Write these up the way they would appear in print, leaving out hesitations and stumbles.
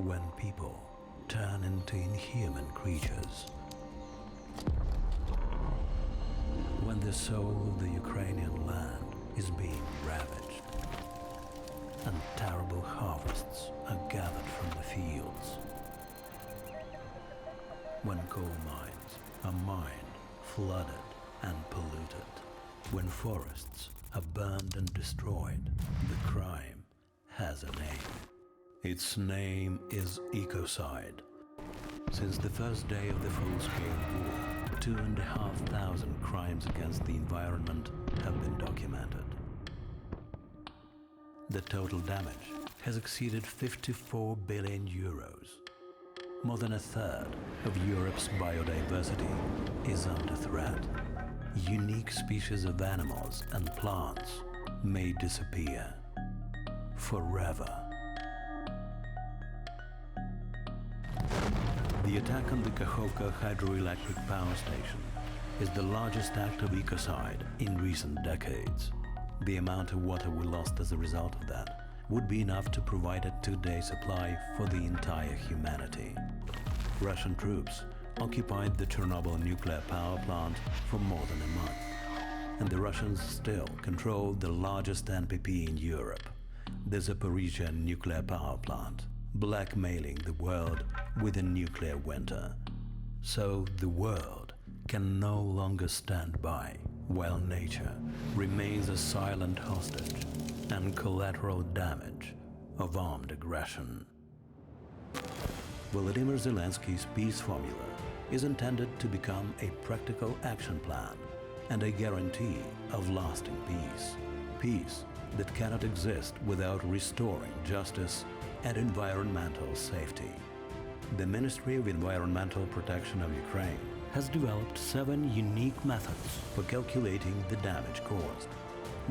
when people turn into inhuman creatures. When the soul of the Ukrainian land is being ravaged, and terrible harvests are gathered from the fields. When coal mines are mined, flooded, and polluted. When forests are burned and destroyed, the crime has a name. Its name is ecocide. Since the first day of the full-scale war, 2,500 crimes against the environment have been documented. The total damage has exceeded 54 billion euros. More than a third of Europe's biodiversity is under threat. Unique species of animals and plants may disappear forever. The attack on the Kakhovka hydroelectric power station is the largest act of ecocide in recent decades. The amount of water we lost as a result of that would be enough to provide a 2-day supply for the entire humanity. Russian troops occupied the Chernobyl nuclear power plant for more than a month, and the Russians still control the largest NPP in Europe, the Zaporizhzhia nuclear power plant, blackmailing the world with a nuclear winter. So the world can no longer stand by while nature remains a silent hostage and collateral damage of armed aggression. Volodymyr Zelensky's peace formula is intended to become a practical action plan and a guarantee of lasting peace. Peace that cannot exist without restoring justice and environmental safety. The Ministry of Environmental Protection of Ukraine has developed 7 unique methods for calculating the damage caused.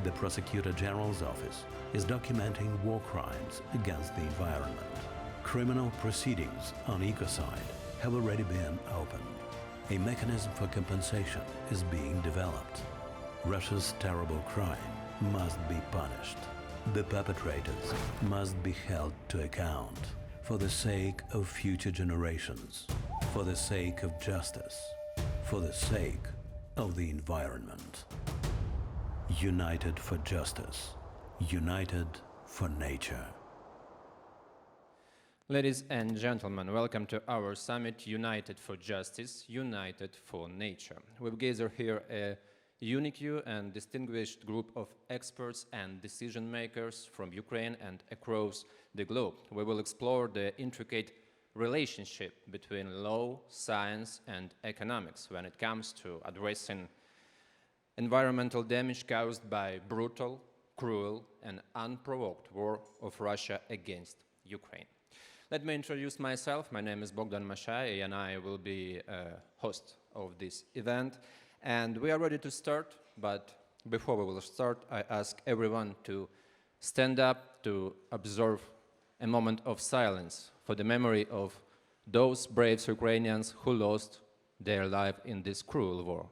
The Prosecutor General's office is documenting war crimes against the environment. Criminal proceedings on ecocide have already been opened. A mechanism for compensation is being developed. Russia's terrible crime must be punished. The perpetrators must be held to account for the sake of future generations, for the sake of justice, for the sake of the environment. United for justice, united for nature. Ladies and gentlemen, welcome to our summit, United for Justice, United for Nature. We've gathered here a unique and distinguished group of experts and decision makers from Ukraine and across the globe. We will explore the intricate relationship between law, science, and economics when it comes to addressing environmental damage caused by brutal, cruel, and unprovoked war of Russia against Ukraine. Let me introduce myself. My name is Bogdan Mashai, and I will be a host of this event. And we are ready to start, but before we will start, I ask everyone to stand up to observe a moment of silence for the memory of those brave Ukrainians who lost their life in this cruel war.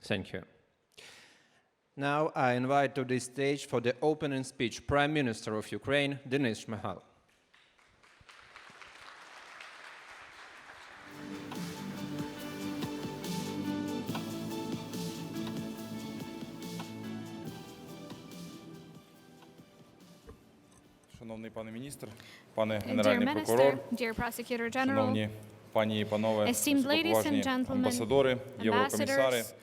Thank you. Now I invite to the stage for the opening speech Prime Minister of Ukraine, Denis Shmyhal. Шановний пане міністр, пане Dear генеральний прокурор, Minister, dear Prosecutor General, шановні пані і панове esteemed ladies and високоповажні gentlemen, амбасадори, єврокомісари, ambassadors,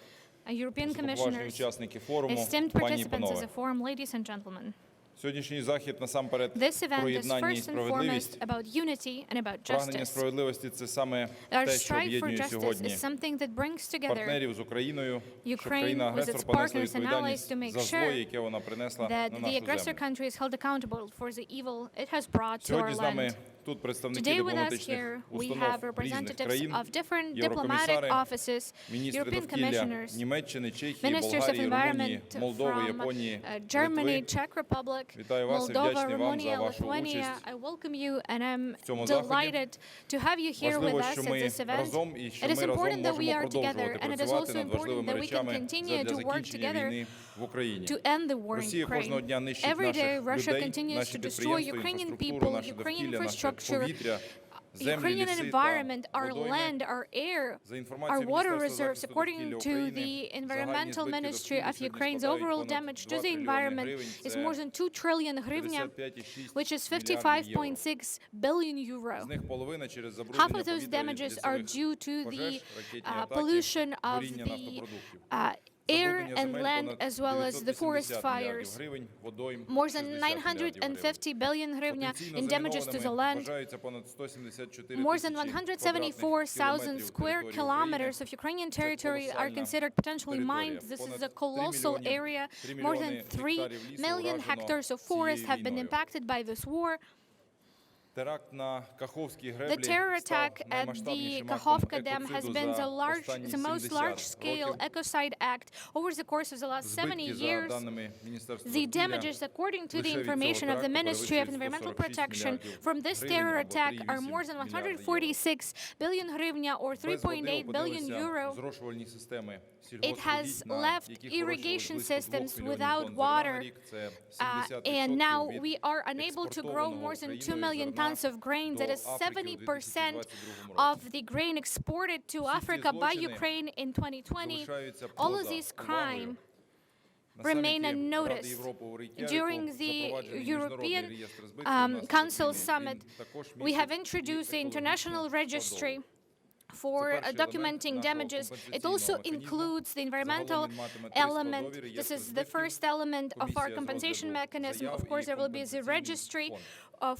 European високоповажні commissioners, учасники форуму, esteemed пані і participants of панове. the forum, ladies and gentlemen. Сьогоднішній захід насамперед This event про is єднання і first and справедливість. foremost about unity and about Прагнення justice. справедливості – це саме Our те, що strive for об'єднує justice сьогодні is something that brings together партнерів з Україною, щоб Ukraine країна-агресор with its понесла partners and відповідальність allies to make за зло, sure яке вона принесла that на the нашу aggressor землю. country is held accountable for the evil it has brought to our Сьогодні з нами land. тут представники Today with us дипломатичних here we установ have різних representatives країн, of different diplomatic єврокомісари, offices, міністри European довкілля commissioners, Німеччини, Чехії, ministers of Болгарії, Румунії, environment Молдови, from Японії, Germany, Литви. Czech Republic, Вітаю вас і Moldova, вдячний вам за Romania, вашу Lithuania. участь I welcome you and I'm в цьому заході. delighted to have you here with Важливо, us що at ми this event. разом і що It is ми разом important that we можемо are together продовжувати and it is працювати also над important важливими that we can речами continue задля to work закінчення together війни в Україні. to end the war in Росія кожного Ukraine. дня нищить Every day наших Russia людей, continues наші to destroy підприємства, Ukrainian інфраструктуру, people, наше Ukrainian довкілля, наше infrastructure, повітря, землі, Ukrainian ліси environment, та our водойми. land, our air, За our інформацією water Міністерства reserves. захисту According довкілля to України, the загальні Environmental збитки Ministry довкілля of сьогодні Ukraine's складають overall понад damage to 2 the трильйони environment гривень. is Це more than 2 trillion hryvnia, 55,6 which is мільярдів євро. 55.6 billion euro. З них половина через Half забруднення of those повітря від damages are лісових due to the пожеж, ракетні атаки, pollution of горіння the нафтопродуктів. air Забруднення and земель land понад as well as the forest 980 fires. мільярдів гривень, водойм More than 60 мільярдів гривень. 950 billion hryvnia Потенційно in damages to the замінованими land. вважається понад 174 More than тисячі 174,000 квадратних square кілометрів kilometers України. of Ukrainian Це territory are колосальна considered potentially mined. територія. This is Понад a colossal 3 area. мільйони More than 3 гектарів лісу million уражено hectares of forest have been цією війною. impacted by this war. Теракт на Каховській The греблі terror став attack at the наймасштабнішим актом Kakhovka Dam has екоциду been за the останні most 70 large-scale років. ecocide act over the course of the last 70 Збитки, за years. даними Міністерства The довкілля, damages, according to the лише від information цього of the теракту Ministry of перевищують Environmental 146 Protection, мільярдів from this гривень terror або attack are 3,8 more than мільярдів євро. 146 billion hryvnia or Без води 3.8 billion опинилися euro. зрошувальні системи It has сільгоспугідь, left на яких irrigation вирощували близько 2 systems мільйонів without тонн зерна water, на рік. Це and 70% now від we are unable to grow експортованого more than 2 Україною million зерна tons of grain. до That is Африки у 70% 2022 of році. the grain exported to Всі ці Africa by злочини Ukraine in 2020. залишаються All of поза these увагою. crime На remain саміті unnoticed. Ради Європи у Рейк'явіку During the запроваджений міжнародний European реєстр збитків внаслідок Council війни. Summit, Він також we містить have і introduced the екологічну international registry складову. for перший елемент documenting нашого damages. It компенсаційного also механізму. includes the environmental Загалом він матиме три element. складові: This реєстр is the збитків, first element of our комісія з compensation розгляду mechanism. заяв Of і course, there will be the компенсаційний registry фонд.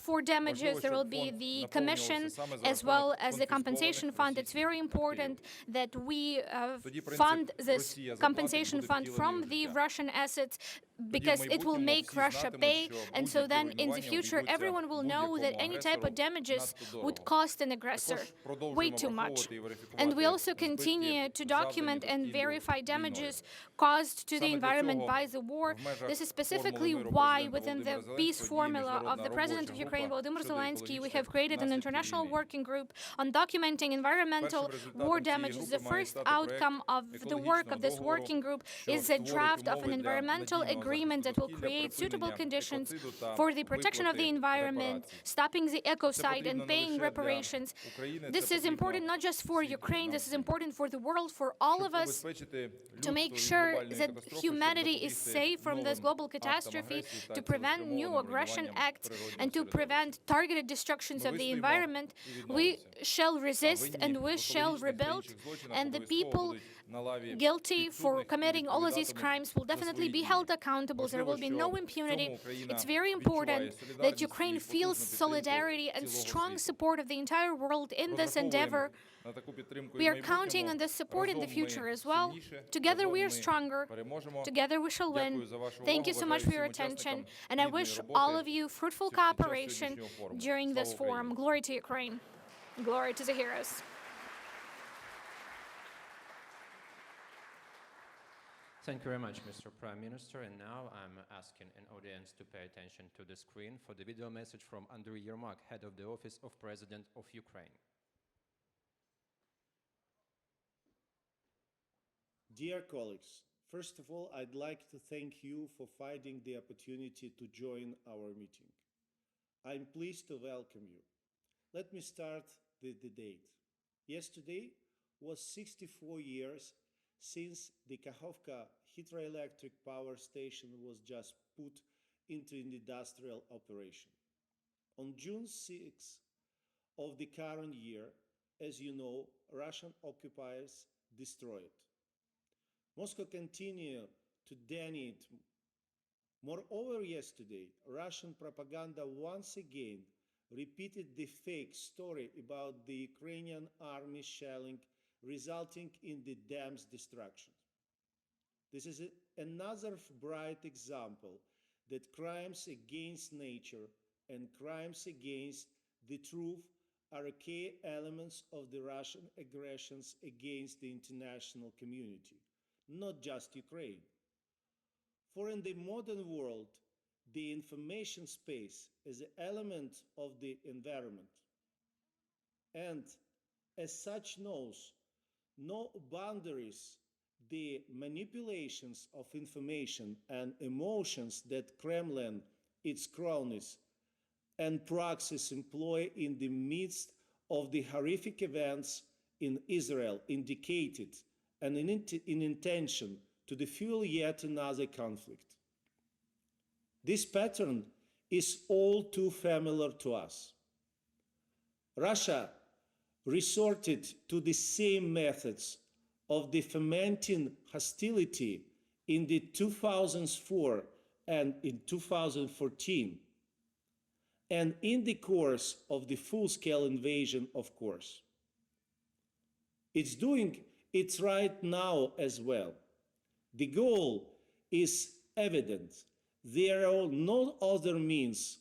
for damages. Важливо, There will щоб be фонд the наповнювався commission саме за as well рахунок as the compensation конфіскованих fund. It's російських very important активів. that we Тоді принцип fund this «Росія заплатить» compensation буде fund втілений from у the життя. Russian assets because it will майбутньому make всі Russia знатимуть, pay. що And so будь-які then in the руйнування future, обійдуться everyone will know that будь-якому any type of агресору damages надто would дорого. cost an aggressor Також продовжуємо way too much. враховувати і верифікувати And we also збитки, continue to document завдані and довкіллю verify війною. damages caused to the Саме для environment цього by the war. в межах This is формули specifically миру why президента within the Володимира peace Зеленського formula діє of the міжнародна President of робоча Ukraine, група Volodymyr щодо Zelensky, we екологічних have created an наслідків international війни. working group on documenting environmental Першим результатом war цієї damages. The групи має first стати outcome of проект the work of this екологічного working group договору, is a що draft of створить an умови для environmental надійного agreement that will захисту create довкілля, suitable припинення conditions екоциду та for the protection of the виплати environment, репарацій. stopping the Це ecocide потрібно and не paying лише для reparations. України, This це is important потрібно not just for світу, Ukraine, this is нам important for the world, for all щоб of us, убезпечити to make людство від sure глобальної that катастрофи, щоб humanity is запобігти safe from this новим global актам catastrophe, агресії та to prevent new цілеспрямованим aggression руйнуванням acts, природнього and to середовища. prevent targeted destructions Ми of the вистоїмо environment. і We відновимося. shall resist А and винні we в shall екологічних та rebuild, інших злочинах and the обов'язково people будуть на лаві guilty for підсудних і committing all of these відповідатимуть crimes will за definitely свої be дії. held accountable. There Важливо, will be що no в impunity. цьому Україна It's very відчуває important that солідарність і Ukraine потужну feels підтримку solidarity and цілого strong світу. support of the entire world in this endeavor. Розраховуємо на таку підтримку і We в are counting on майбутньому. this support in the Разом ми future as well. сильніше, Together we are разом ми stronger. переможемо. Together we shall win. Дякую за вашу Thank увагу. you so much Бажаю for your всім attention, учасникам and I плідної wish роботи all of you fruitful під час cooperation сьогоднішнього форуму. during this Слава forum. Україні! Glory to Ukraine. Glory to the heroes. Thank you very much, Mr. Prime Minister. And now I'm asking an audience to pay attention to the screen for the video message from Andriy Yermak, Head of the Office of President of Ukraine. Dear colleagues, first of all, I'd like to thank you for finding the opportunity to join our meeting. I'm pleased to welcome you. Let me start with the date. Yesterday was 64 years since the Kakhovka hydroelectric power station was just put into industrial operation. On June 6th of the current year, as you know, Russian occupiers destroyed. Moscow continued to deny it. Moreover, yesterday, Russian propaganda once again repeated the fake story about the Ukrainian army shelling, resulting in the dam's destruction. This is another bright example that crimes against nature and crimes against the truth are key elements of the Russian aggressions against the international community, not just Ukraine. For in the modern world, the information space is an element of the environment, and as such knows no boundaries. The manipulations of information and emotions that Kremlin, its cronies, and proxies employ in the midst of the horrific events in Israel indicated an intention to fuel yet another conflict. This pattern is all too familiar to us. Russia resorted to the same methods of the fomenting hostility in the 2004 and in 2014, and in the course of the full-scale invasion, of course. It's doing it right now as well. The goal is evident. There are no other means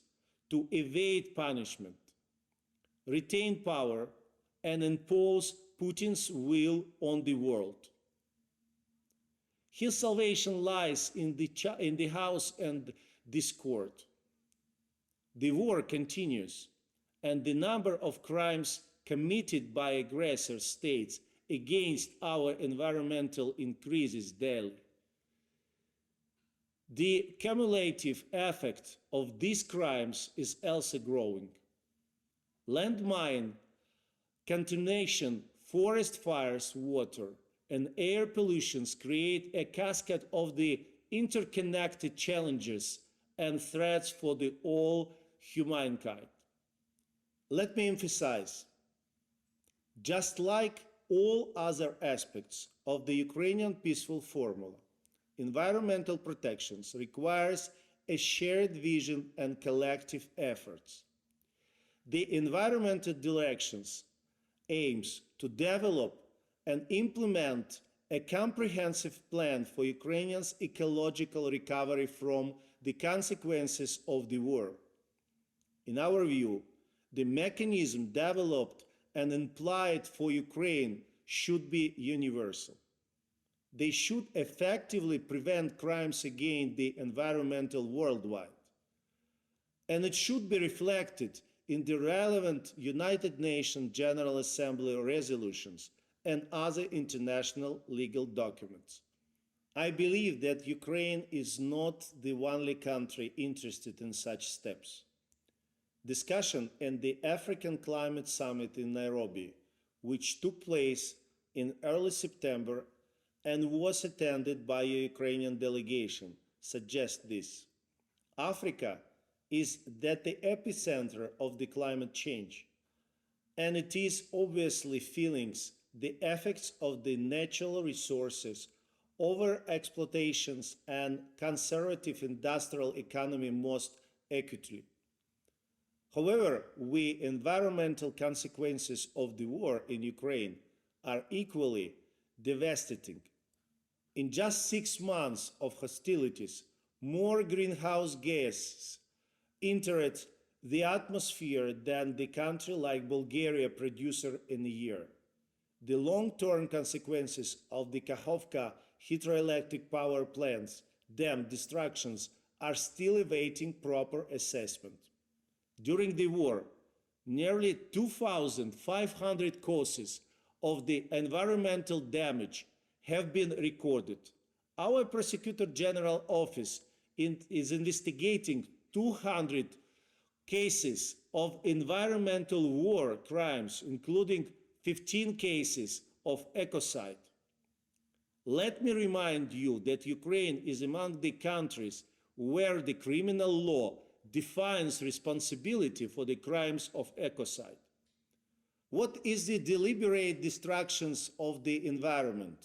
to evade punishment, retain power, and impose Putin's will on the world. His salvation lies in the house and discord. The war continues, and the number of crimes committed by aggressor states against our environmental increases daily. The cumulative effect of these crimes is also growing. Landmine contamination, forest fires, water, and air pollution create a cascade of the interconnected challenges and threats for the all humankind. Let me emphasize, just like all other aspects of the Ukrainian peaceful formula, environmental protections requires a shared vision and collective efforts. The environmental directions aims to develop and implement a comprehensive plan for Ukrainians' ecological recovery from the consequences of the war. In our view, the mechanism developed and implied for Ukraine should be universal. They should effectively prevent crimes against the environmental worldwide. And it should be reflected in the relevant United Nations General Assembly resolutions and other international legal documents. I believe that Ukraine is not the only country interested in such steps. Discussion in the African Climate Summit in Nairobi, which took place in early September and was attended by a Ukrainian delegation, suggests this. Africa is at the epicenter of the climate change, and it is obviously feeling the effects of the natural resources, over-exploitations, and conservative industrial economy most acutely. However, the environmental consequences of the war in Ukraine are equally devastating. In just 6 months of hostilities, more greenhouse gases entered the atmosphere than the country like Bulgaria produces in a year. The long-term consequences of the Kakhovka hydroelectric power plant's dam destructions are still awaiting proper assessment. During the war, nearly 2,500 causes of the environmental damage have been recorded. Our Prosecutor General Office is investigating 200 cases of environmental war crimes, including 15 cases of ecocide. Let me remind you that Ukraine is among the countries where the criminal law defines responsibility for the crimes of ecocide. What is the deliberate destruction of the environment?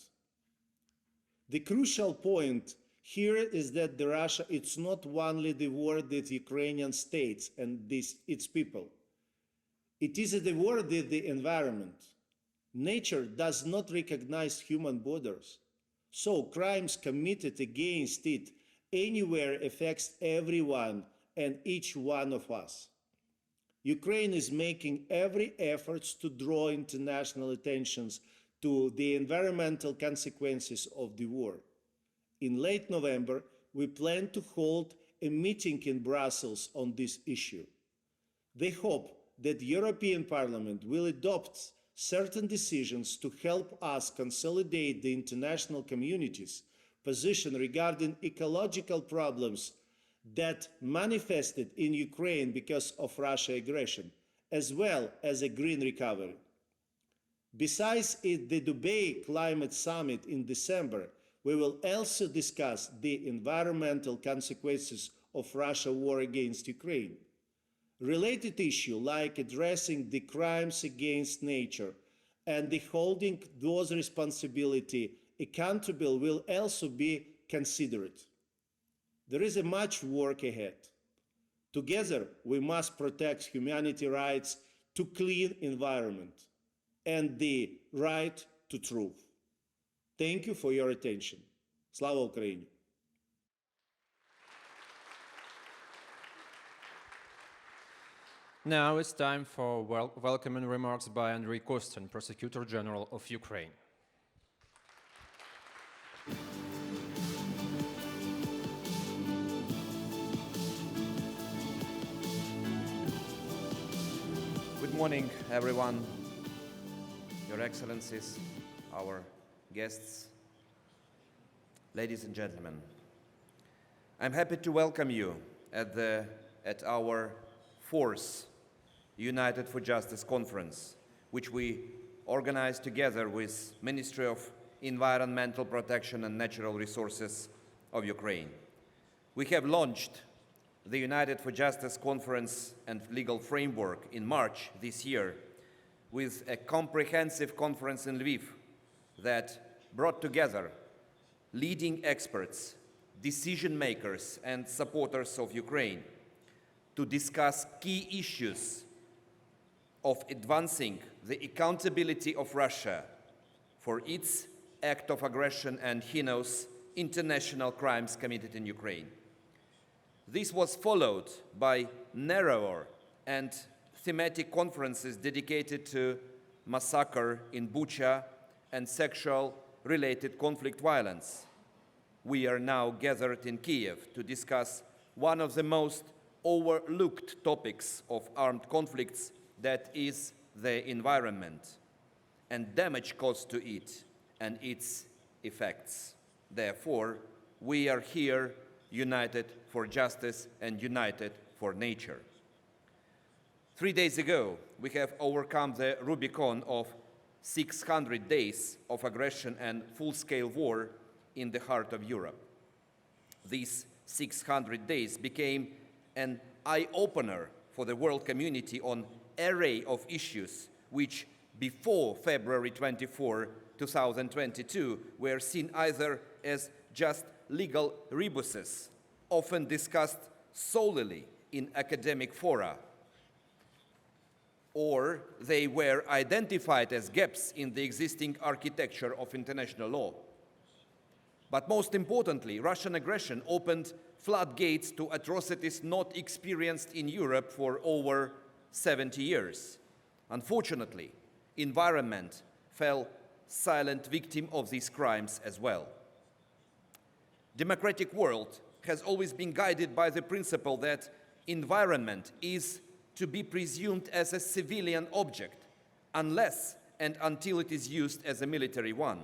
The crucial point here is that the Russia, it's not only the war with Ukrainian states and its people. It is the war with the environment. Nature does not recognize human borders. So crimes committed against it anywhere affects everyone and each one of us. Ukraine is making every effort to draw international attention to the environmental consequences of the war. In late November, we plan to hold a meeting in Brussels on this issue. They hope that the European Parliament will adopt certain decisions to help us consolidate the international community's position regarding ecological problems that manifested in Ukraine because of Russian aggression, as well as a green recovery. Besides the Dubai Climate Summit in December, we will also discuss the environmental consequences of Russia's war against Ukraine. Related issues like addressing the crimes against nature and the holding those responsibility accountable will also be considered. There is much work ahead. Together, we must protect humanity's rights to clean environment and the right to truth. Thank you for your attention. Slava Ukraini! Now it's time for welcoming remarks by Andrei Kostin, Prosecutor General of Ukraine. Good morning, everyone, Your Excellencies, our guests, ladies and gentlemen. I'm happy to welcome you at our fourth United for Justice conference, which we organized together with Ministry of Environmental Protection and Natural Resources of Ukraine. We have launched the United for Justice Conference and Legal Framework in March this year with a comprehensive conference in Lviv that brought together leading experts, decision makers, and supporters of Ukraine to discuss key issues of advancing the accountability of Russia for its act of aggression and heinous international crimes committed in Ukraine. This was followed by narrower and thematic conferences dedicated to massacre in Bucha and sexual-related conflict violence. We are now gathered in Kiev to discuss one of the most overlooked topics of armed conflicts, that is the environment and damage caused to it and its effects. Therefore, we are here united for justice and united for nature. 3 days ago, we have overcome the Rubicon of 600 days of aggression and full-scale war in the heart of Europe. These 600 days became an eye-opener for the world community on an array of issues which, before February 24, 2022, were seen either as just legal rebuses, often discussed solely in academic fora, or they were identified as gaps in the existing architecture of international law. But most importantly, Russian aggression opened floodgates to atrocities not experienced in Europe for over 70 years. Unfortunately, environment fell silent victim of these crimes as well. Democratic world has always been guided by the principle that environment is to be presumed as a civilian object unless and until it is used as a military one.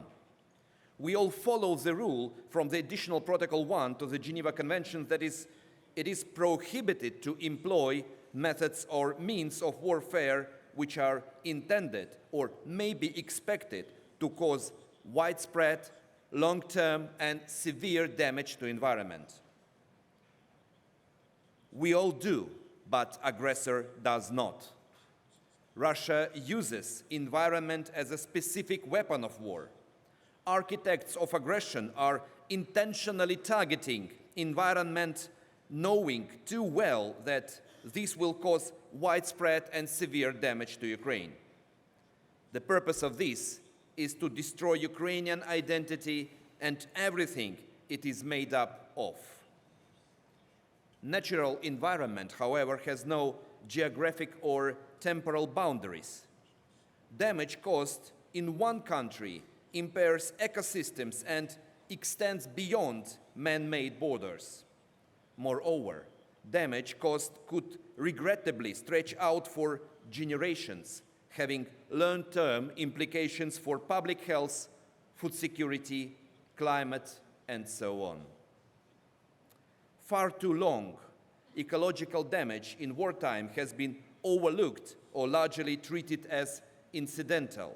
We all follow the rule from the Additional Protocol 1 to the Geneva Convention that it is prohibited to employ methods or means of warfare which are intended or may be expected to cause widespread, long-term, and severe damage to environment. We all do, but aggressor does not. Russia uses environment as a specific weapon of war. architects of aggression are intentionally targeting environment, knowing too well that this will cause widespread and severe damage to Ukraine. The purpose of this is to destroy Ukrainian identity and everything it is made up of. Natural environment, however, has no geographic or temporal boundaries. Damage caused in one country impairs ecosystems and extends beyond man-made borders. Moreover, damage caused could regrettably stretch out for generations, having long-term implications for public health, food security, climate, and so on. Far too long, ecological damage in wartime has been overlooked or largely treated as incidental.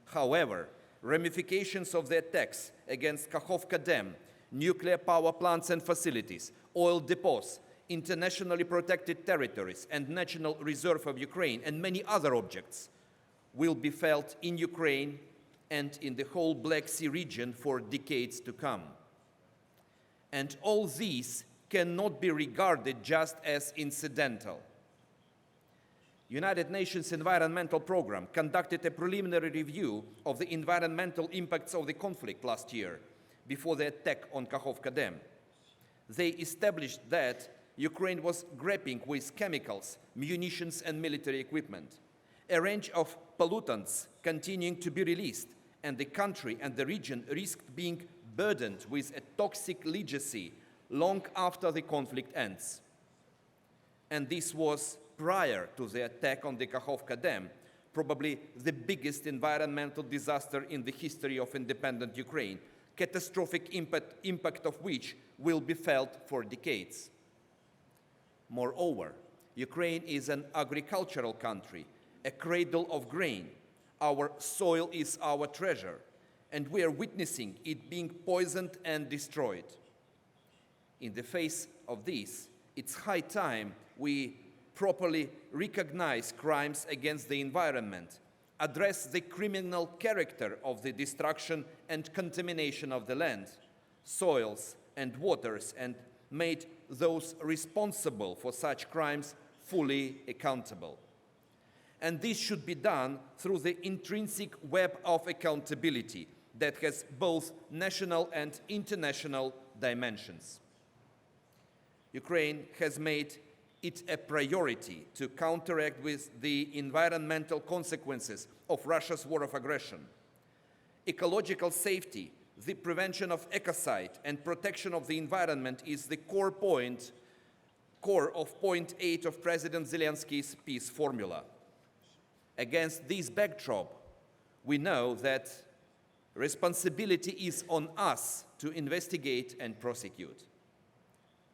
However, ramifications of the attacks against Kakhovka Dam, nuclear power plants and facilities, oil depots, internationally protected territories, and national reserve of Ukraine, and many other objects will be felt in Ukraine and in the whole Black Sea region for decades to come. And all these cannot be regarded just as incidental. United Nations Environmental Programme conducted a preliminary review of the environmental impacts of the conflict last year before the attack on Kakhovka Dam. They established that Ukraine was grappling with chemicals, munitions, and military equipment. A range of pollutants continuing to be released, and the country and the region risked being burdened with a toxic legacy long after the conflict ends. And this was prior to the attack on the Kakhovka Dam, probably the biggest environmental disaster in the history of independent Ukraine, catastrophic impact of which will be felt for decades. Moreover, Ukraine is an agricultural country, a cradle of grain. Our soil is our treasure, and we are witnessing it being poisoned and destroyed. In the face of this, it's high time we properly recognize crimes against the environment, address the criminal character of the destruction and contamination of the land, soils, and waters, and made those responsible for such crimes fully accountable. And this should be done through the intrinsic web of accountability that has both national and international dimensions. Ukraine has made it a priority to counteract with the environmental consequences of Russia's war of aggression. Ecological safety, the prevention of ecocide, and protection of the environment is the core of point 8 of President Zelensky's peace formula. Against this backdrop, we know that responsibility is on us to investigate and prosecute.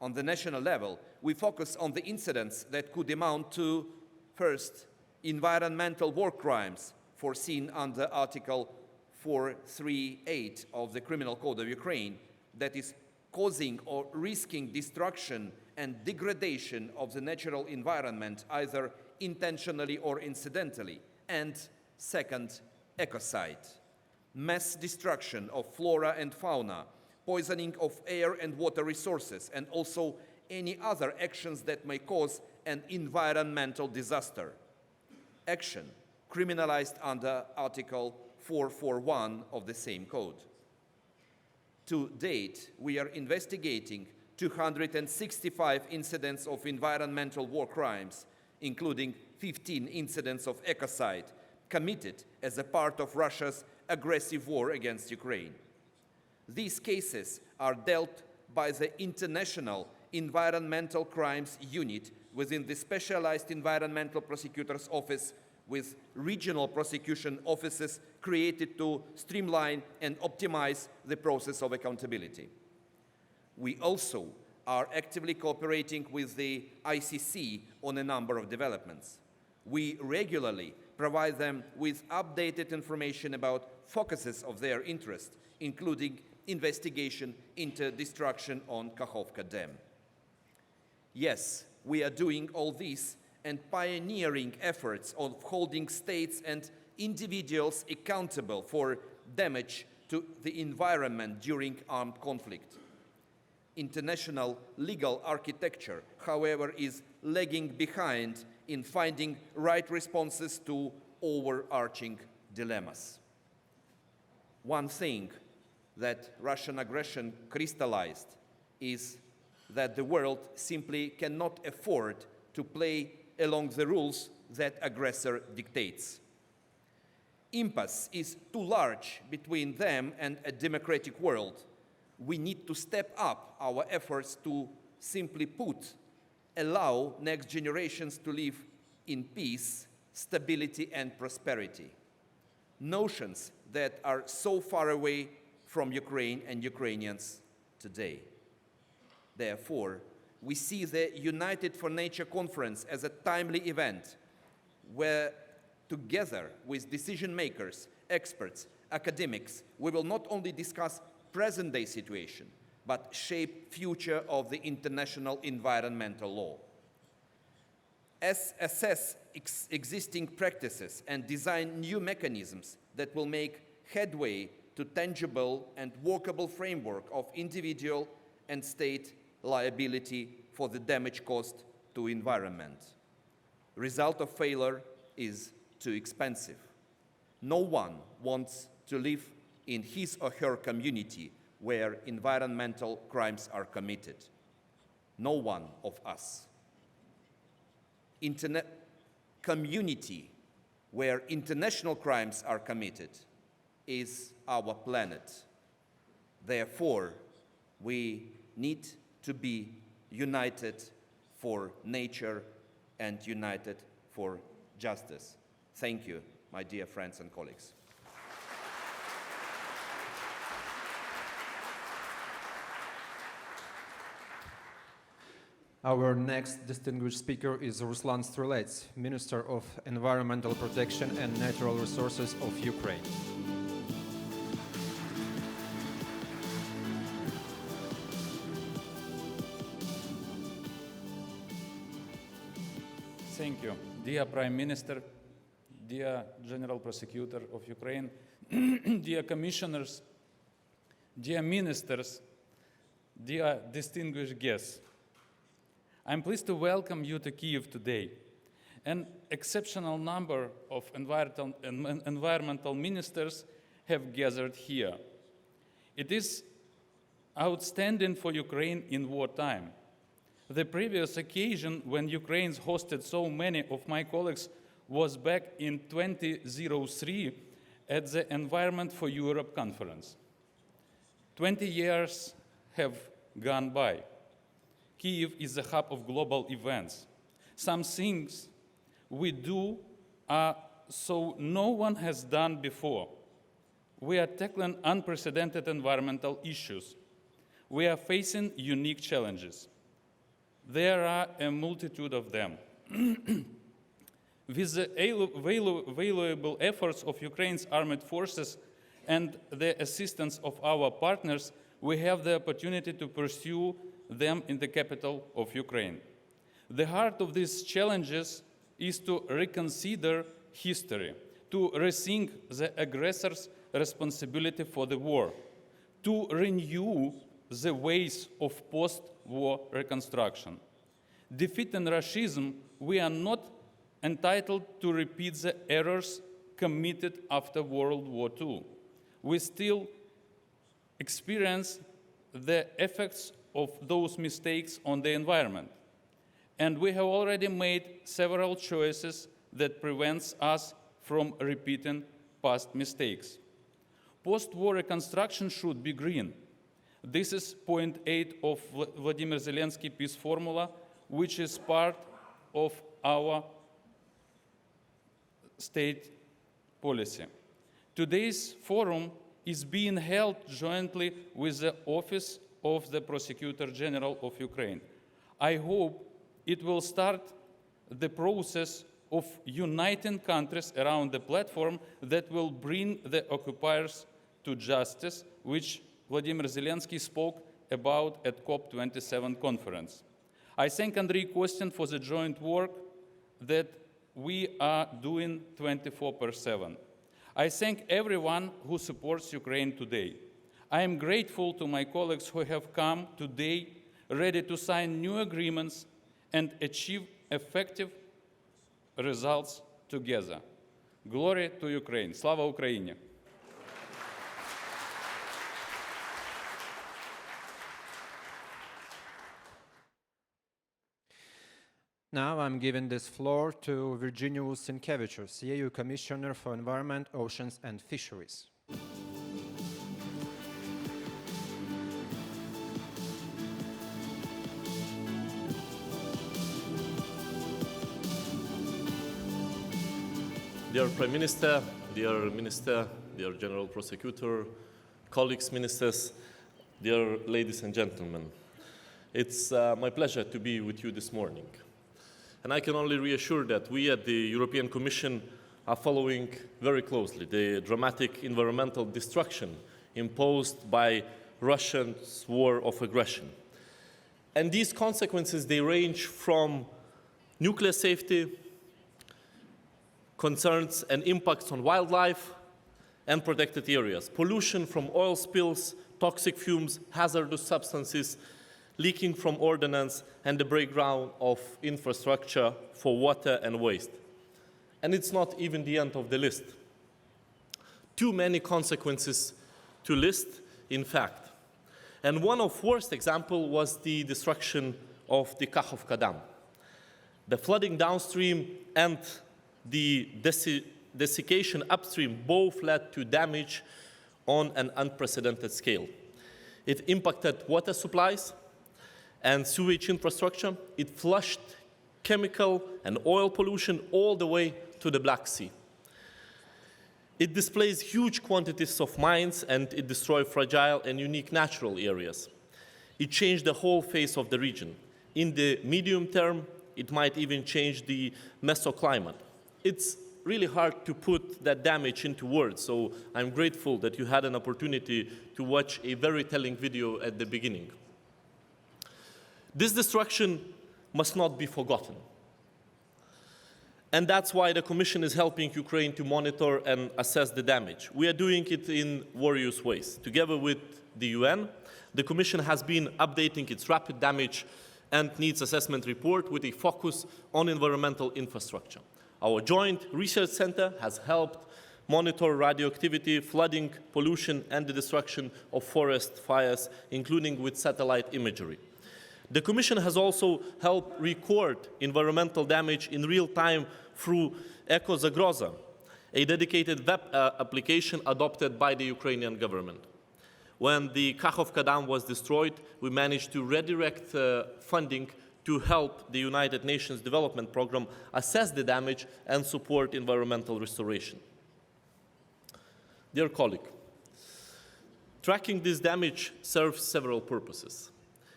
On the national level, we focus on the incidents that could amount to, first, environmental war crimes foreseen under Article 438 of the Criminal Code of Ukraine, that is, causing or risking destruction and degradation of the natural environment, either intentionally or incidentally. And second, ecocide, mass destruction of flora and fauna, poisoning of air and water resources, and also any other actions that may cause an environmental disaster. Action criminalized under Article 441 of the same code. To date, we are investigating 265 incidents of environmental war crimes, including 15 incidents of ecocide committed as a part of Russia's aggressive war against Ukraine. These cases are dealt by the International Environmental Crimes Unit within the Specialized Environmental Prosecutor's Office, with regional prosecution offices created to streamline and optimize the process of accountability. We also are actively cooperating with the ICC on a number of developments. We regularly provide them with updated information about focuses of their interest, including investigation into destruction on Kakhovka Dam. Yes, we are doing all this and pioneering efforts of holding states and individuals accountable for damage to the environment during armed conflict. International legal architecture, however, is lagging behind in finding right responses to overarching dilemmas. One thing that Russian aggression crystallized is that the world simply cannot afford to play along the rules that aggressor dictates. Impasse is too large between them and a democratic world. We need to step up our efforts to, simply put, allow next generations to live in peace, stability, and prosperity. Notions that are so far away from Ukraine and Ukrainians today. Therefore, we see the United for Nature conference as a timely event where, together with decision makers, experts, academics, we will not only discuss present-day situation, but shape future of the international environmental law. Assess existing practices and design new mechanisms that will make headway to tangible and workable framework of individual and state liability for the damage caused to environment. Result of failure is too expensive. No one wants to live in his or her community where environmental crimes are committed. No one of us. Community where international crimes are committed is our planet. Therefore, we need to be united for nature and united for justice. Thank you, my dear friends and colleagues. Our next distinguished speaker is Ruslan Strelets, Minister of Environmental Protection and Natural Resources of Ukraine. Thank you. Dear Prime Minister, dear General Prosecutor of Ukraine, dear Commissioners, dear Ministers, dear distinguished guests, I'm pleased to welcome you to Kyiv today. An exceptional number of environmental ministers have gathered here. It is outstanding for Ukraine in wartime. The previous occasion when Ukraine hosted so many of my colleagues was back in 2003 at the Environment for Europe conference. 20 years have gone by. Kyiv is the hub of global events. Some things we do are so no one has done before. We are tackling unprecedented environmental issues. We are facing unique challenges. There are a multitude of them. With the valuable efforts of Ukraine's armed forces and the assistance of our partners, we have the opportunity to pursue them in the capital of Ukraine. The heart of these challenges is to reconsider history, to rethink the aggressor's responsibility for the war, to renew the ways of post-war reconstruction. Defeating Russism, we are not entitled to repeat the errors committed after World War II. We still experience the effects of those mistakes on the environment. And we have already made several choices that prevents us from repeating past mistakes. Post-war reconstruction should be green. This is point 8 of Vladimir Zelensky peace formula, which is part of our state policy. Today's forum is being held jointly with the Office of the Prosecutor General of Ukraine. I hope it will start the process of uniting countries around the platform that will bring the occupiers to justice, which Vladimir Zelensky spoke about at COP27 conference. I thank Andrei Kostin for the joint work that we are doing 24/7. I thank everyone who supports Ukraine today. I am grateful to my colleagues who have come today ready to sign new agreements and achieve effective results together. Glory to Ukraine. Слава Україні! Now I'm giving this floor to Virginia Sienkiewicz, EU Commissioner for Environment, Oceans and Fisheries. Dear Prime Minister, dear General Prosecutor, colleagues, ministers, dear ladies and gentlemen, it's my pleasure to be with you this morning. And I can only reassure that we at the European Commission are following very closely the dramatic environmental destruction imposed by Russia's war of aggression. And these consequences, they range from nuclear safety, concerns and impacts on wildlife and protected areas, pollution from oil spills, toxic fumes, hazardous substances, leaking from ordnance, and the breakdown of infrastructure for water and waste. And it's not even the end of the list. Too many consequences to list, in fact. And one of the worst examples was the destruction of the Kakhovka Dam. The flooding downstream and the desiccation upstream both led to damage on an unprecedented scale. It impacted water supplies and sewage infrastructure. It flushed chemical and oil pollution all the way to the Black Sea. It displaced huge quantities of mines, and it destroyed fragile and unique natural areas. It changed the whole face of the region. In the medium term, it might even change the mesoclimate. It's really hard to put that damage into words, so I'm grateful that you had an opportunity to watch a very telling video at the beginning. This destruction must not be forgotten. And that's why the Commission is helping Ukraine to monitor and assess the damage. We are doing it in various ways. Together with the UN, the Commission has been updating its rapid damage and needs assessment report with a focus on environmental infrastructure. Our joint research center has helped monitor radioactivity, flooding, pollution, and the destruction of forest fires, including with satellite imagery. The Commission has also helped record environmental damage in real time through EcoZagroza, a dedicated web application adopted by the Ukrainian government. When the Kakhovka Dam was destroyed, we managed to redirect funding to help the United Nations Development Programme assess the damage and support environmental restoration. Dear colleague, tracking this damage serves several purposes.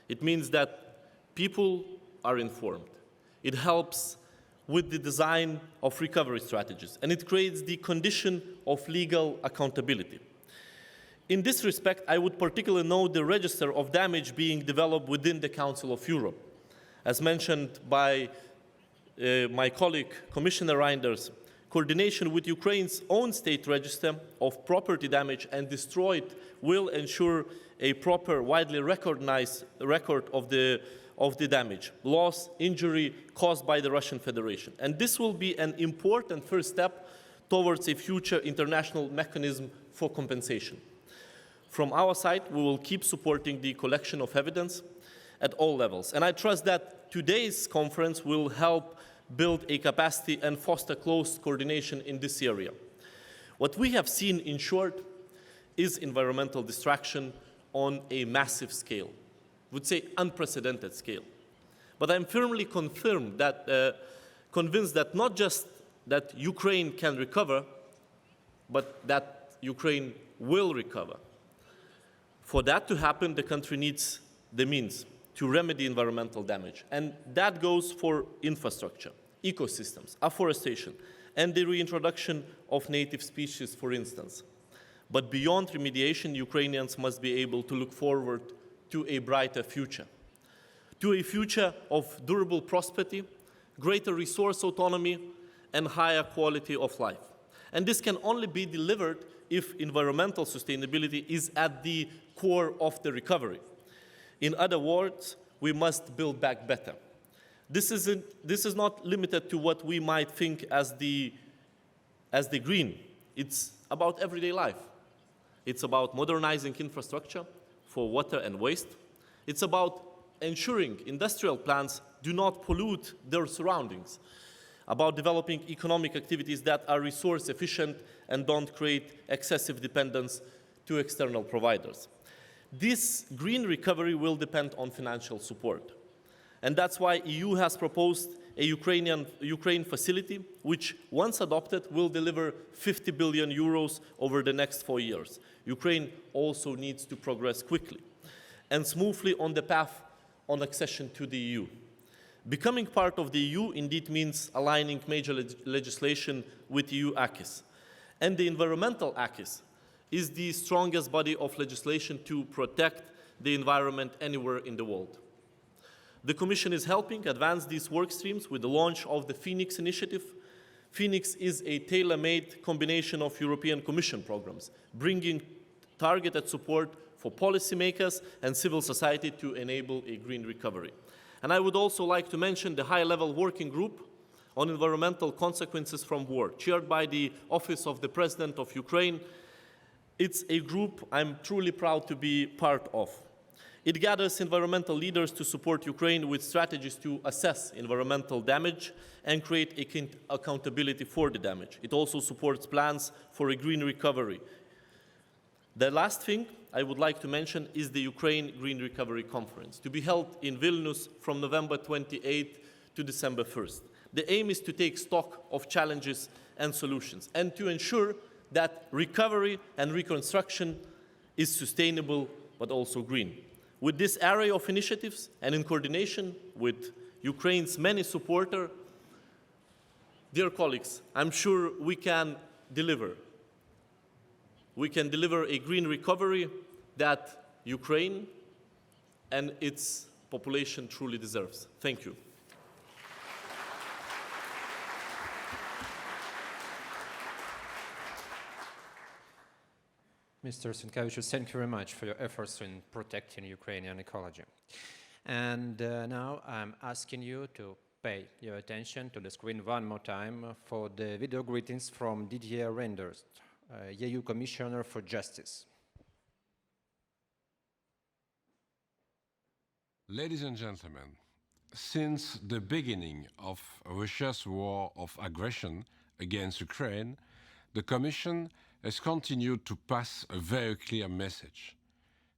It means that people are informed. It helps with the design of recovery strategies, and it creates the condition of legal accountability. In this respect, I would particularly note the register of damage being developed within the Council of Europe. As mentioned by my colleague, Commissioner Reinders, coordination with Ukraine's own state register of property damage and destroyed will ensure a proper, widely recognized record of the damage, loss, injury caused by the Russian Federation. And this will be an important first step towards a future international mechanism for compensation. From our side, we will keep supporting the collection of evidence at all levels. And I trust that today's conference will help build a capacity and foster close coordination in this area. What we have seen, in short, is environmental destruction on a massive scale, I would say unprecedented scale. But I'm firmly convinced that not just that Ukraine can recover, but that Ukraine will recover. For that to happen, the country needs the means to remedy environmental damage. And that goes for infrastructure, ecosystems, afforestation, and the reintroduction of native species, for instance. But beyond remediation, Ukrainians must be able to look forward to a brighter future, to a future of durable prosperity, greater resource autonomy, and higher quality of life. And this can only be delivered if environmental sustainability is at the core of the recovery. In other words, we must build back better. This is not limited to what we might think as the green. It's about everyday life. It's about modernizing infrastructure for water and waste. It's about ensuring industrial plants do not pollute their surroundings, about developing economic activities that are resource efficient and don't create excessive dependence to external providers. This green recovery will depend on financial support. And that's why EU has proposed a Ukraine facility, which, once adopted, will deliver 50 billion euros over the next 4 years. Ukraine also needs to progress quickly and smoothly on the path on accession to the EU. Becoming part of the EU indeed means aligning major legislation with EU acquis. And the environmental acquis is the strongest body of legislation to protect the environment anywhere in the world. The Commission is helping advance these work streams with the launch of the Phoenix initiative. Phoenix is a tailor-made combination of European Commission programs, bringing targeted support for policymakers and civil society to enable a green recovery. And I would also like to mention the high-level working group on environmental consequences from war, chaired by the Office of the President of Ukraine. It's a group I'm truly proud to be part of. It gathers environmental leaders to support Ukraine with strategies to assess environmental damage and create accountability for the damage. It also supports plans for a green recovery. The last thing I would like to mention is the Ukraine Green Recovery Conference, to be held in Vilnius from November 28th to December 1st. The aim is to take stock of challenges and solutions and to ensure that recovery and reconstruction is sustainable but also green. With this array of initiatives and in coordination with Ukraine's many supporters, dear colleagues, I'm sure we can deliver. We can deliver a green recovery that Ukraine and its population truly deserves. Thank you. Mr. Sienkiewicz, thank you very much for your efforts in protecting Ukrainian ecology. And now I'm asking you to pay your attention to the screen one more time for the video greetings from Didier Reynders, EU Commissioner for Justice. Ladies and gentlemen, since the beginning of Russia's war of aggression against Ukraine, the Commission has continued to pass a very clear message.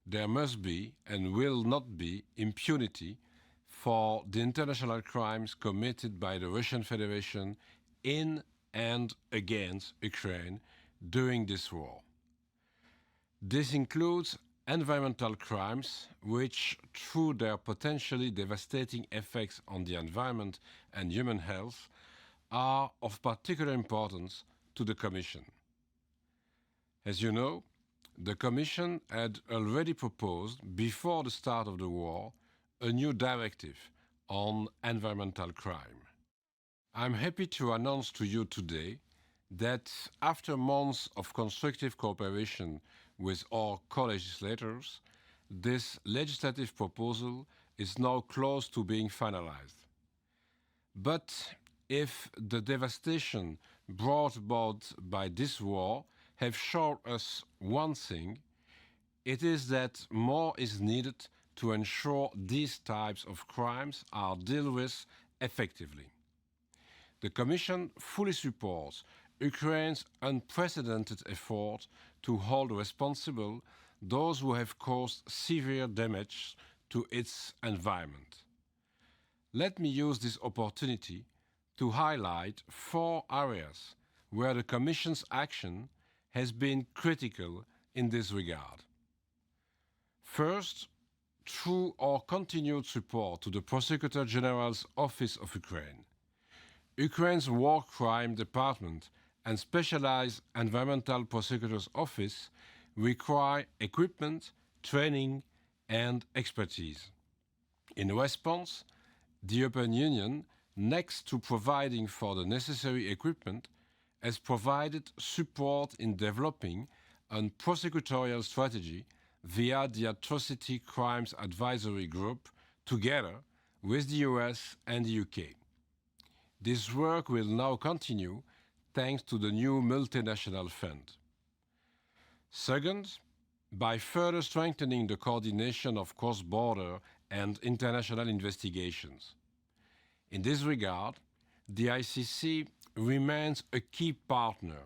There must be and will not be impunity for the international crimes committed by the Russian Federation in and against Ukraine during this war. This includes environmental crimes, which, through their potentially devastating effects on the environment and human health, are of particular importance to the Commission. As you know, the Commission had already proposed, before the start of the war, a new directive on environmental crime. I'm happy to announce to you today that after months of constructive cooperation with our co-legislators, this legislative proposal is now close to being finalized. But if the devastation brought about by this war have shown us one thing, it is that more is needed to ensure these types of crimes are dealt with effectively. The Commission fully supports Ukraine's unprecedented effort to hold responsible those who have caused severe damage to its environment. Let me use this opportunity to highlight 4 areas where the Commission's action has been critical in this regard. First, through our continued support to the Prosecutor General's Office of Ukraine, Ukraine's War Crime Department and Specialized Environmental Prosecutor's Office require equipment, training, and expertise. In response, the European Union, next to providing for the necessary equipment, has provided support in developing a prosecutorial strategy via the Atrocity Crimes Advisory Group together with the US and the UK. This work will now continue thanks to the new multinational fund. Second, by further strengthening the coordination of cross-border and international investigations. In this regard, the ICC remains a key partner,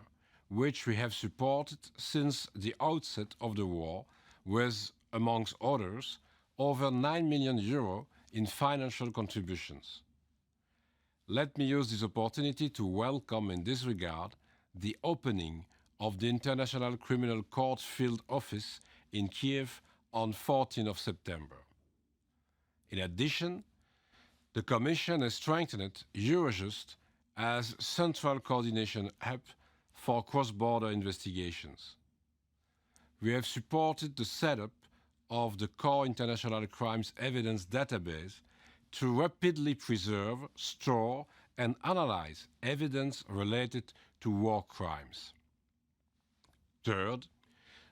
which we have supported since the outset of the war with, amongst others, over 9 million euro in financial contributions. Let me use this opportunity to welcome in this regard the opening of the International Criminal Court Field Office in Kiev on 14th of September. In addition, the Commission has strengthened Eurojust as central coordination hub for cross-border investigations. We have supported the setup of the core international crimes evidence database to rapidly preserve, store, and analyze evidence related to war crimes. Third,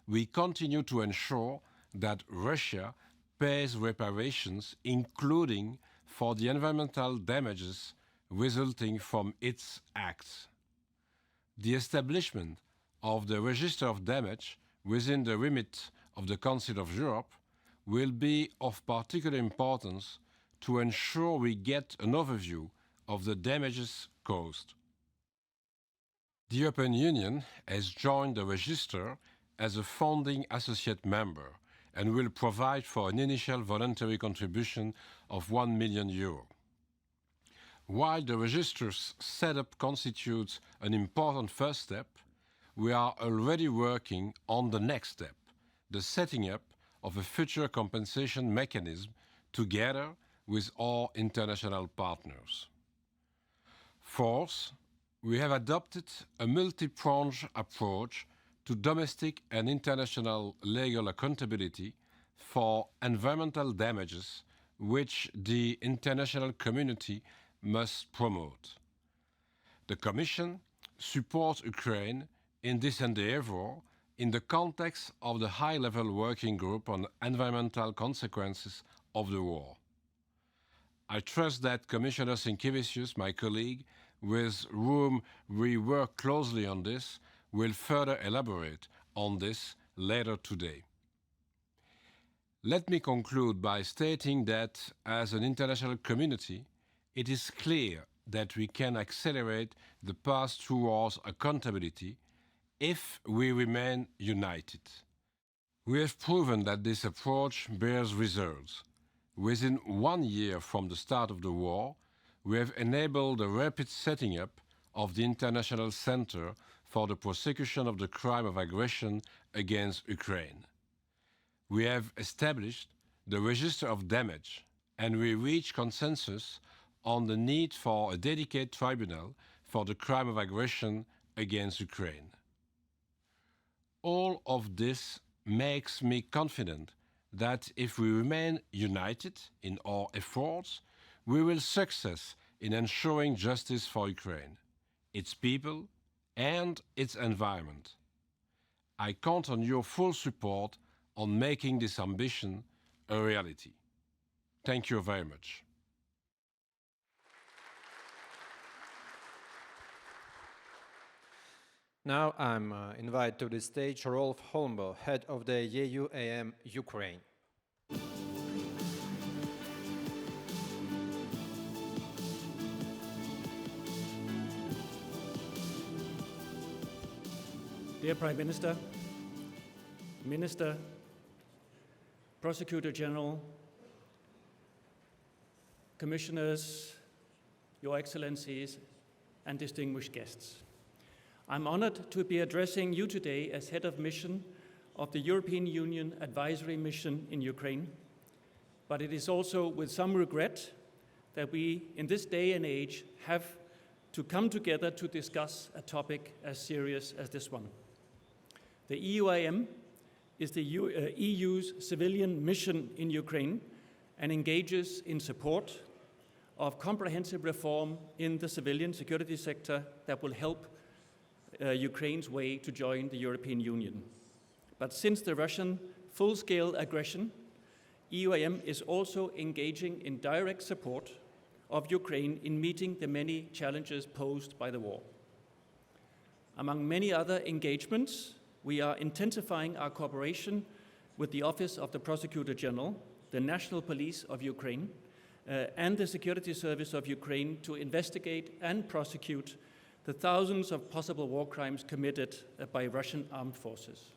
we continue to ensure that Russia pays reparations, including for the environmental damages resulting from its acts. The establishment of the Register of Damage within the remit of the Council of Europe will be of particular importance to ensure we get an overview of the damages caused. The European Union has joined the register as a founding associate member and will provide for an initial voluntary contribution of 1 million euro. While the register's setup constitutes an important first step, we are already working on the next step, the setting up of a future compensation mechanism together with our international partners. Fourth, we have adopted a multi-pronged approach to domestic and international legal accountability for environmental damages which the international community must promote. The Commission supports Ukraine in this endeavor in the context of the high-level working group on environmental consequences of the war. I trust that Commissioner Sinkevicius, my colleague, with whom we work closely on this, will further elaborate on this later today. Let me conclude by stating that, as an international community, it is clear that we can accelerate the path towards accountability if we remain united. We have proven that this approach bears results. Within 1 year from the start of the war, we have enabled the rapid setting up of the International Center for the Prosecution of the Crime of Aggression against Ukraine. We have established the Register of Damage, and we reached consensus on the need for a dedicated tribunal for the crime of aggression against Ukraine. All of this makes me confident that if we remain united in our efforts, we will succeed in ensuring justice for Ukraine, its people, and its environment. I count on your full support on making this ambition a reality. Thank you very much. Now I'm invited to the stage Rolf Holmbo, head of the EUAM Ukraine. Dear Prime Minister, Minister, Prosecutor General, Commissioners, Your Excellencies, and distinguished guests. I'm honored to be addressing you today as head of mission of the European Union Advisory Mission in Ukraine, but it is also with some regret that we, in this day and age, have to come together to discuss a topic as serious as this one. The EUAM is the EU's civilian mission in Ukraine and engages in support of comprehensive reform in the civilian security sector that will help Ukraine's way to join the European Union. But since the Russian full-scale aggression, EUAM is also engaging in direct support of Ukraine in meeting the many challenges posed by the war. Among many other engagements, we are intensifying our cooperation with the Office of the Prosecutor General, the National Police of Ukraine, and the Security Service of Ukraine to investigate and prosecute the thousands of possible war crimes committed by Russian armed forces.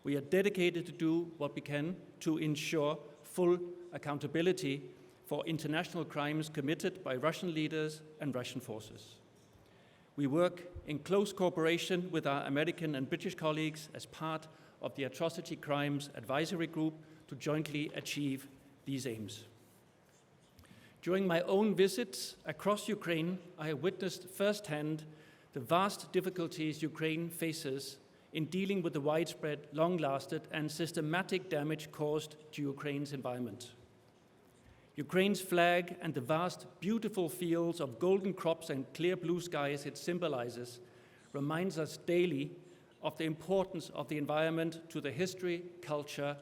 We are dedicated to do what we can to ensure full accountability for international crimes committed by Russian leaders and Russian forces. We work in close cooperation with our American and British colleagues as part of the Atrocity Crimes Advisory Group to jointly achieve these aims. During my own visits across Ukraine, I have witnessed firsthand the vast difficulties Ukraine faces in dealing with the widespread, long-lasted, and systematic damage caused to Ukraine's environment. Ukraine's flag and the vast, beautiful fields of golden crops and clear blue skies it symbolizes reminds us daily of the importance of the environment to the history, culture,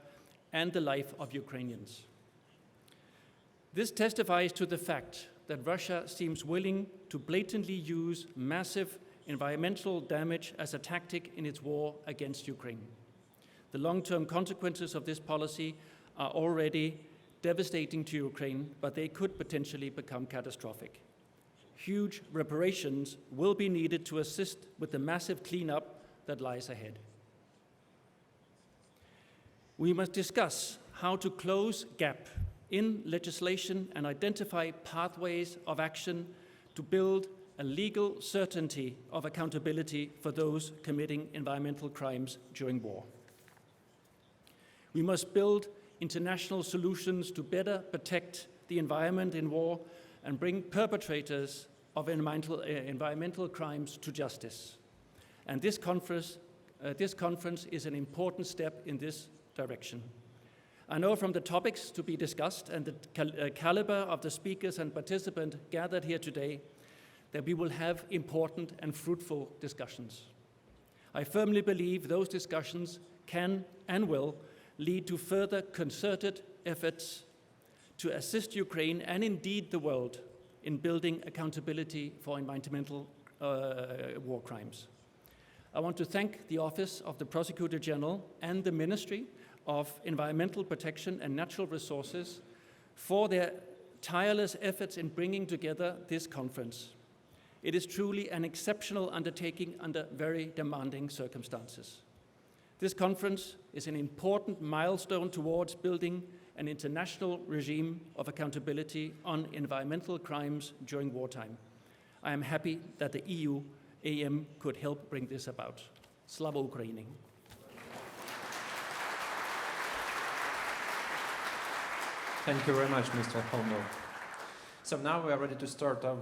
and the life of Ukrainians. This testifies to the fact that Russia seems willing to blatantly use massive environmental damage as a tactic in its war against Ukraine. The long-term consequences of this policy are already devastating to Ukraine, but they could potentially become catastrophic. Huge reparations will be needed to assist with the massive cleanup that lies ahead. We must discuss how to close gap in legislation and identify pathways of action to build a legal certainty of accountability for those committing environmental crimes during war. We must build international solutions to better protect the environment in war and bring perpetrators of environmental crimes to justice. And this conference is an important step in this direction. I know from the topics to be discussed and the caliber of the speakers and participants gathered here today that we will have important and fruitful discussions. I firmly believe those discussions can and will lead to further concerted efforts to assist Ukraine and indeed the world in building accountability for environmental war crimes. I want to thank the Office of the Prosecutor General and the Ministry of Environmental Protection and Natural Resources for their tireless efforts in bringing together this conference. It is truly an exceptional undertaking under very demanding circumstances. This conference is an important milestone towards building an international regime of accountability on environmental crimes during wartime. I am happy that the EU AM could help bring this about. Slava Ukraini. Thank you very much, Mr. Holmel. So now we are ready to start our